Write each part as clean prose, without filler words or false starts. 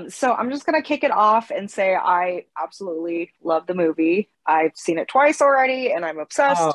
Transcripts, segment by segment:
So I'm just gonna kick it off and say I absolutely love the movie. I've seen it twice already and I'm obsessed. Oh,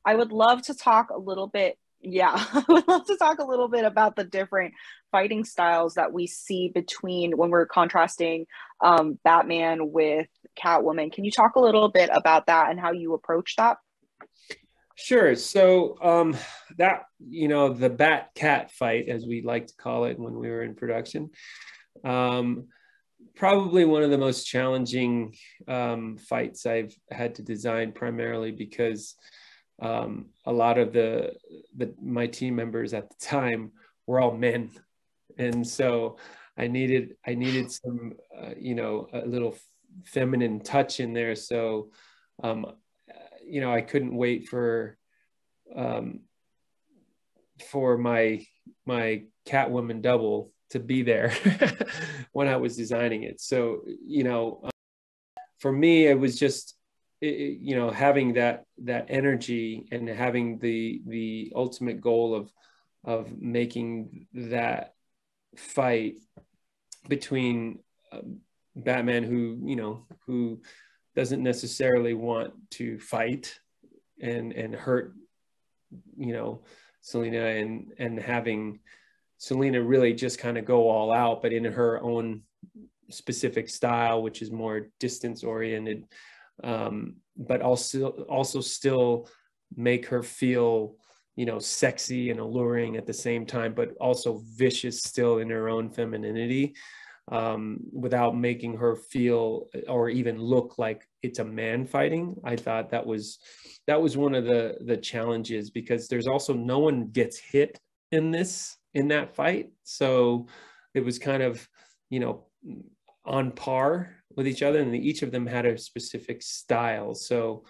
I would love to talk a little bit, yeah, I would love to talk a little bit about the different fighting styles that we see between when we're contrasting Batman with Catwoman. Can you talk a little bit about that and how you approach that? sure. So that the Bat Cat fight, as we like to call it when we were in production, um, probably one of the most challenging fights I've had to design, primarily because a lot of the my team members at the time were all men, and so I needed some a little feminine touch in there. So um, I couldn't wait um, for my Catwoman double to be there when I was designing it. So for me, it was just having that energy and having the ultimate goal of making that fight between Batman, who doesn't necessarily want to fight and hurt Selena, and having Selena really just kind of go all out, but in her own specific style, which is more distance oriented, but also still make her feel sexy and alluring at the same time, but also vicious still in her own femininity, without making her feel or even look like it's a man fighting. I thought that was one of the challenges, because there's also no one gets hit in that fight. So it was kind of, on par with each other, and each of them had a specific style. So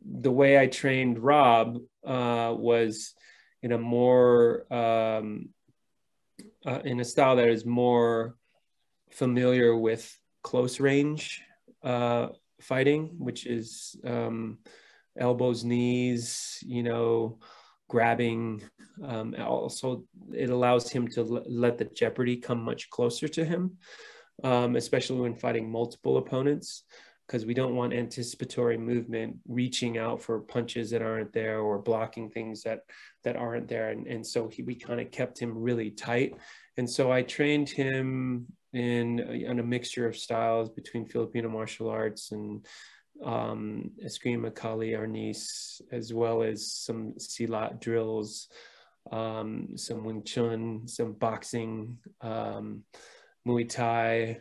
the way I trained Rob was in a more in a style that is more familiar with close range fighting, which is elbows, knees, grabbing. Also, it allows him to let the jeopardy come much closer to him, especially when fighting multiple opponents, because we don't want anticipatory movement reaching out for punches that aren't there or blocking things that aren't there. And so we kind of kept him really tight. And so I trained him in a mixture of styles between Filipino martial arts and Eskrima, Kali, Arnis, as well as some Silat drills, some Wing Chun, some boxing, Muay Thai,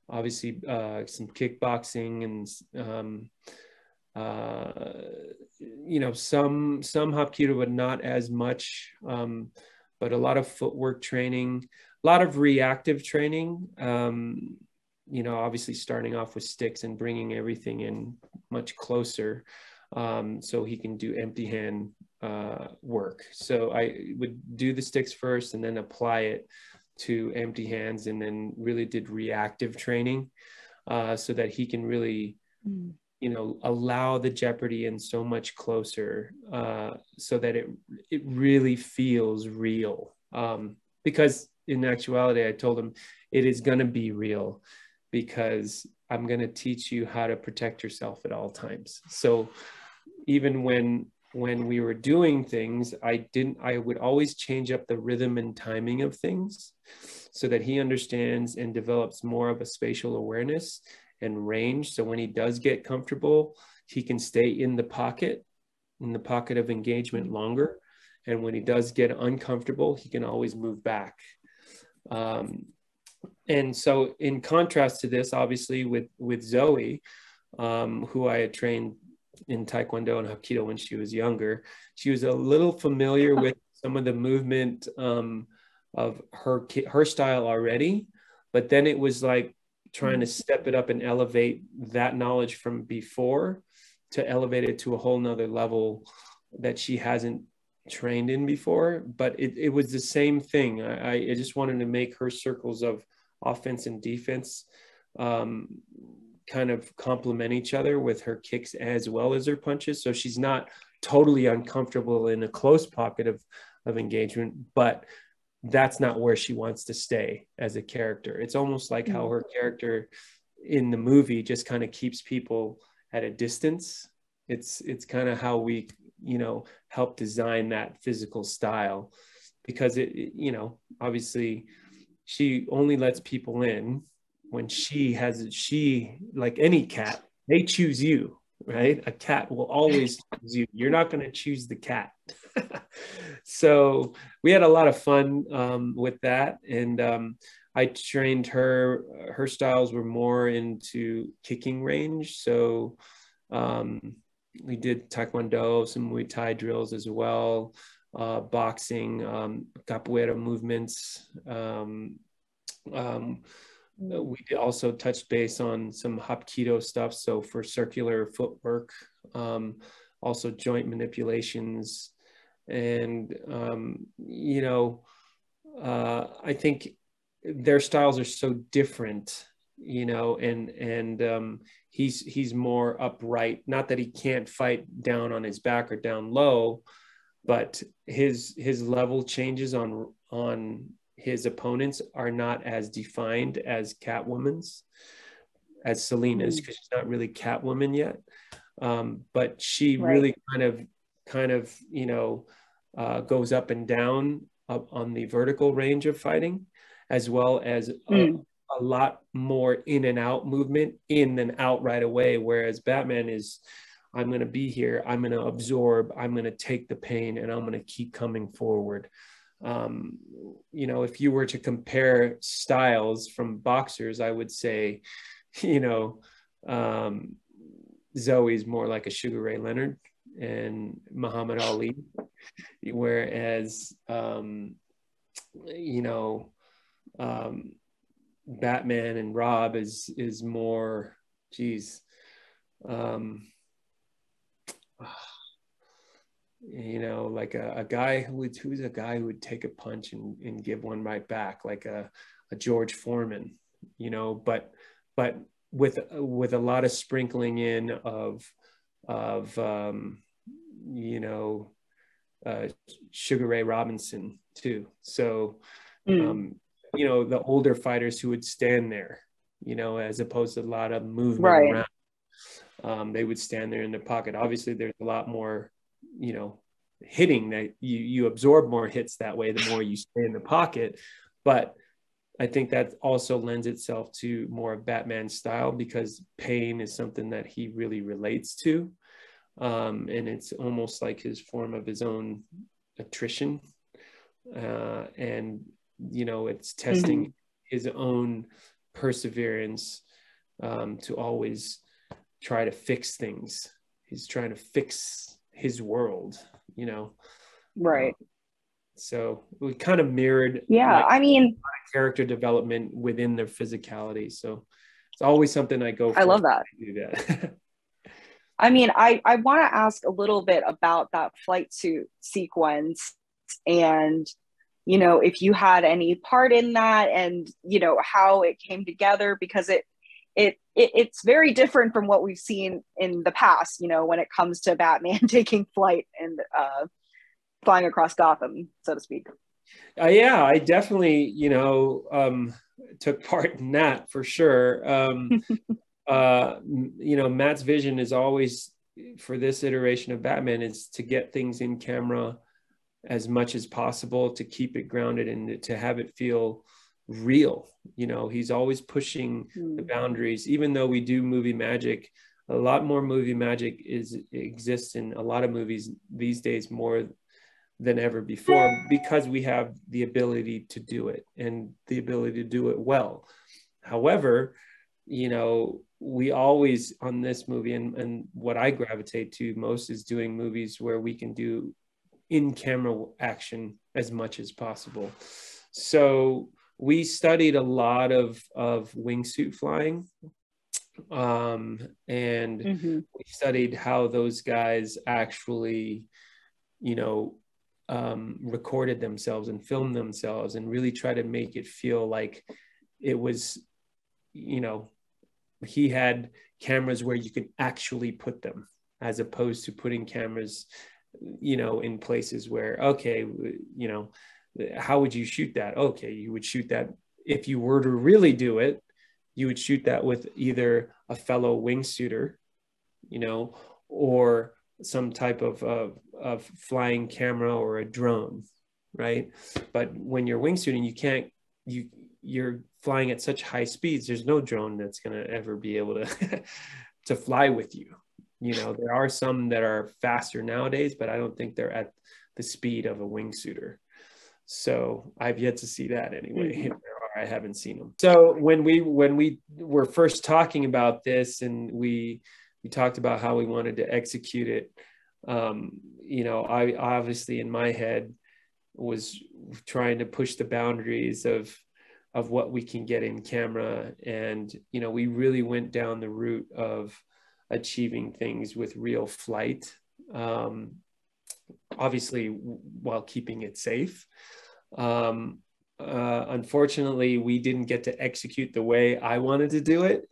obviously some kickboxing, and some Hapkido, but not as much. But a lot of footwork training, a lot of reactive training. Obviously starting off with sticks and bringing everything in much closer, so he can do empty hand work. So I would do the sticks first and then apply it to empty hands, and then really did reactive training, so that he can really, allow the jeopardy in so much closer, so that it really feels real. Because in actuality, I told him it is going to be real, because I'm going to teach you how to protect yourself at all times. So even when we were doing things, I would always change up the rhythm and timing of things so that he understands and develops more of a spatial awareness and range. So when he does get comfortable, he can stay in the pocket of engagement longer. And when he does get uncomfortable, he can always move back. And so in contrast to this, obviously with Zoe, who I had trained in Taekwondo and Hapkido when she was younger, she was a little familiar with some of the movement of her style already, but then it was like trying to step it up and elevate that knowledge from before to elevate it to a whole nother level that she hasn't trained in before. But it was the same thing. I just wanted to make her circles of offense and defense kind of complement each other with her kicks as well as her punches. So she's not totally uncomfortable in a close pocket of engagement, but that's not where she wants to stay as a character. It's almost like how her character in the movie just kind of keeps people at a distance. It's kind of how we, you know, help design that physical style, because you know, obviously she only lets people in when she, like any cat, they choose you, right? A cat will always choose you. You're not going to choose the cat. So we had a lot of fun with that. And I trained her. Her styles were more into kicking range. So we did Taekwondo, some Muay Thai drills as well, boxing, capoeira movements. We also touched base on some Hapkido stuff. So for circular footwork, also joint manipulations. And, you know, I think their styles are so different, you know, and he's more upright. Not that he can't fight down on his back or down low, but his level changes on his opponents are not as defined as Catwoman's, as Selina's, because she's not really Catwoman yet. But she really kind of, you know, goes up and down on the vertical range of fighting, as well as a lot more in and out movement, in and out right away. Whereas Batman is, I'm going to be here, I'm going to absorb, I'm going to take the pain, and I'm going to keep coming forward. You know, if you were to compare styles from boxers, I would say, you know, Zoe's more like a Sugar Ray Leonard and Muhammad Ali, whereas you know, Batman and Rob is more, geez, you know, like a guy who's a guy who would take a punch and give one right back, like a George Foreman, you know, but with a lot of sprinkling in of you know, Sugar Ray Robinson too. So you know, the older fighters who would stand there, you know, as opposed to a lot of movement around, they would stand there in the pocket. Obviously there's a lot more, you know, hitting, that you absorb more hits that way the more you stay in the pocket. But I think that also lends itself to more of Batman's style, because pain is something that he really relates to, and it's almost like his form of his own attrition, and you know, it's testing his own perseverance, to always try to fix things. He's trying to fix his world, you know. So we kind of mirrored, like, I mean, character development within their physicality. So it's always something I go for. I love that. Do that. I mean, I want to ask a little bit about that flight suit sequence, and, you know, if you had any part in that, and, you know, how it came together, because it's very different from what we've seen in the past, you know, when it comes to Batman taking flight and flying across Gotham, so to speak. Yeah, I definitely, you know, took part in that for sure. You know, Matt's vision is always, for this iteration of Batman, is to get things in camera as much as possible, to keep it grounded and to have it feel real. You know, he's always pushing the boundaries. Even though we do movie magic, a lot more movie magic exists in a lot of movies these days, more than ever before, because we have the ability to do it, and the ability to do it well. However, you know, we always, on this movie, and what I gravitate to most is doing movies where we can do in-camera action as much as possible. So we studied a lot of wingsuit flying, and we studied how those guys actually, you know, recorded themselves and filmed themselves, and really try to make it feel like it was, you know, he had cameras where you can actually put them, as opposed to putting cameras, you know, in places where, okay, you know, how would you shoot that? Okay, you would shoot that, if you were to really do it, you would shoot that with either a fellow wingsuiter, you know, or some type of flying camera or a drone, right? But when you're wingsuiting, you can't, you're flying at such high speeds, there's no drone that's going to ever be able to to fly with you. You know, there are some that are faster nowadays, but I don't think they're at the speed of a wingsuiter. So I've yet to see that anyway. Mm-hmm. I haven't seen them. So when we were first talking about this, and we talked about how we wanted to execute it, you know, I obviously in my head was trying to push the boundaries of what we can get in camera. And, you know, we really went down the route of achieving things with real flight, obviously while keeping it safe. Unfortunately, we didn't get to execute the way I wanted to do it,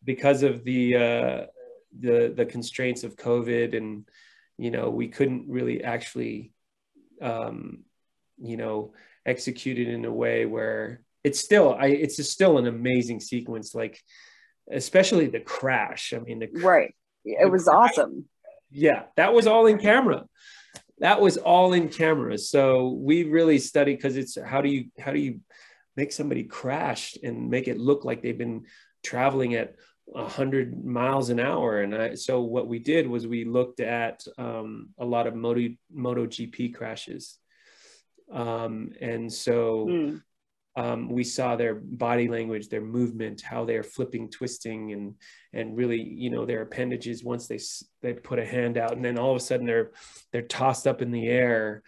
because of the constraints of COVID, and you know, we couldn't really actually you know, execute it in a way where it's still an amazing sequence, like especially the crash. I mean, right, it was crash, awesome. Yeah, that was all in camera. That was all in camera. So we really studied, because it's how do you make somebody crash and make it look like they've been traveling at 100 miles an hour. And so what we did was we looked at a lot of MotoGP crashes. And so we saw their body language, their movement, how they're flipping, twisting, and really, you know, their appendages, once they put a hand out, and then all of a sudden they're tossed up in the air.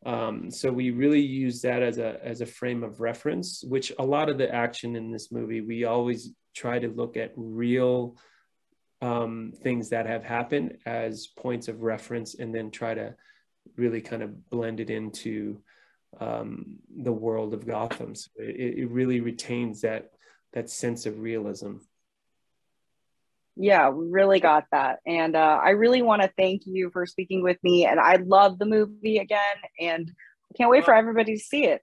So we really use that as a frame of reference, which a lot of the action in this movie, we always try to look at real things that have happened as points of reference, and then try to really kind of blend it into the world of Gotham. So it really retains that sense of realism. Yeah, we really got that. And I really want to thank you for speaking with me. And I love the movie again, and can't wait for everybody to see it.